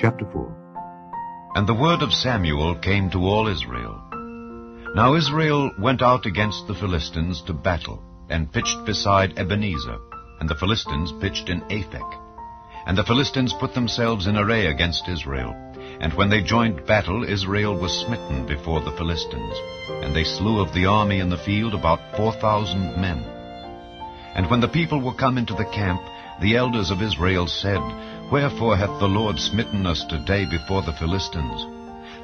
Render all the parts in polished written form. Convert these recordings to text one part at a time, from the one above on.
Chapter 4. And the word of Samuel came to all Israel. Now Israel went out against the Philistines to battle, and pitched beside Ebenezer, and the Philistines pitched in Aphek. And the Philistines put themselves in array against Israel. And when they joined battle, Israel was smitten before the Philistines. And they slew of the army in the field about 4,000 men. And when the people were come into the camp, the elders of Israel said, Wherefore hath the Lord smitten us today before the Philistines?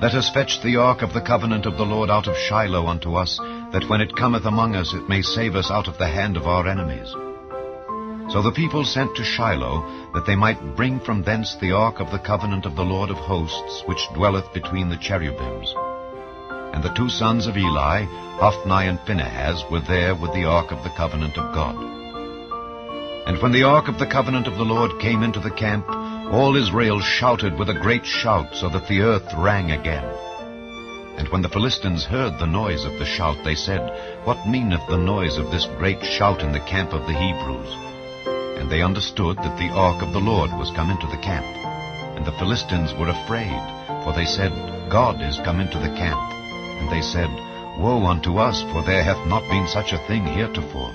Let us fetch the ark of the covenant of the Lord out of Shiloh unto us, that when it cometh among us it may save us out of the hand of our enemies. So the people sent to Shiloh, that they might bring from thence the ark of the covenant of the Lord of hosts, which dwelleth between the cherubims. And the two sons of Eli, Hophni and Phinehas, were there with the ark of the covenant of God. And when the ark of the covenant of the Lord came into the camp, all Israel shouted with a great shout, so that the earth rang again. And when the Philistines heard the noise of the shout, they said, What meaneth the noise of this great shout in the camp of the Hebrews? And they understood that the ark of the Lord was come into the camp. And the Philistines were afraid, for they said, God is come into the camp. And they said, Woe unto us, for there hath not been such a thing heretofore.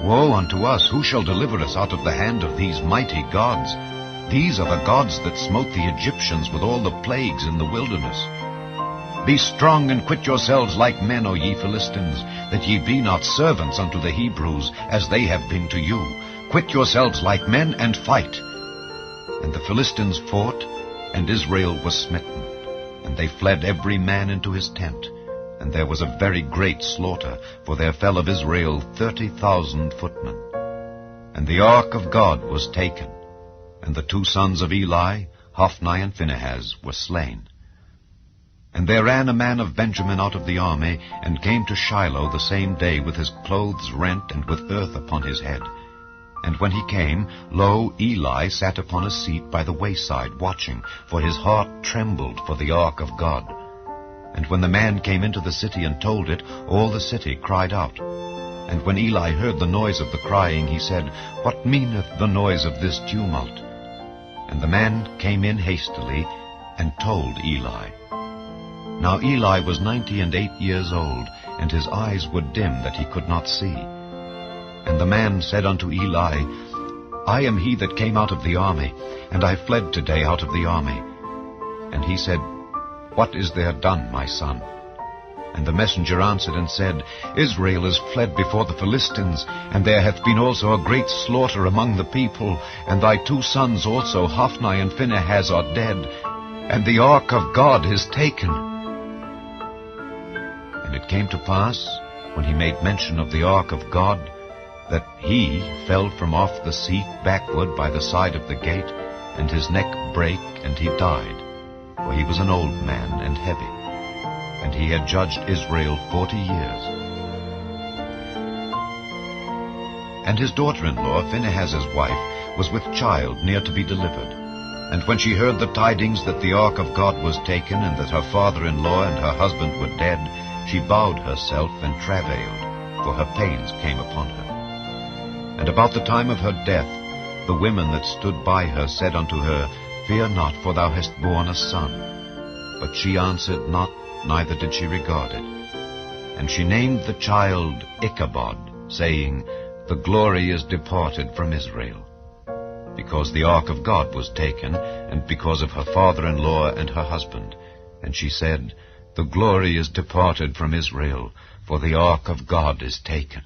Woe unto us, who shall deliver us out of the hand of these mighty gods? These are the gods that smote the Egyptians with all the plagues in the wilderness. Be strong and quit yourselves like men, O ye Philistines, that ye be not servants unto the Hebrews, as they have been to you. Quit yourselves like men, and fight. And the Philistines fought, and Israel was smitten. And they fled every man into his tent. And there was a very great slaughter, for there fell of Israel 30,000 footmen. And the ark of God was taken, and the two sons of Eli, Hophni and Phinehas, were slain. And there ran a man of Benjamin out of the army, and came to Shiloh the same day with his clothes rent and with earth upon his head. And when he came, lo, Eli sat upon a seat by the wayside, watching, for his heart trembled for the ark of God. And when the man came into the city and told it, all the city cried out. And when Eli heard the noise of the crying, he said, What meaneth the noise of this tumult? And the man came in hastily, and told Eli. Now Eli was 98 years old, and his eyes were dim that he could not see. And the man said unto Eli, I am he that came out of the army, and I fled today out of the army. And he said, What is there done, my son? And the messenger answered and said, Israel is fled before the Philistines, and there hath been also a great slaughter among the people, and thy two sons also, Hophni and Phinehas, are dead, and the ark of God is taken. And it came to pass, when he made mention of the ark of God, that he fell from off the seat backward by the side of the gate, and his neck brake, and he died. For he was an old man and heavy, and he had judged Israel 40 years. And his daughter-in-law, Phinehas's wife, was with child near to be delivered. And when she heard the tidings that the ark of God was taken, and that her father-in-law and her husband were dead, she bowed herself and travailed, for her pains came upon her. And about the time of her death, the women that stood by her said unto her, Fear not, for thou hast borne a son. But she answered not, neither did she regard it. And she named the child Ichabod, saying, The glory is departed from Israel. Because the ark of God was taken, and because of her father-in-law and her husband. And she said, The glory is departed from Israel, for the ark of God is taken.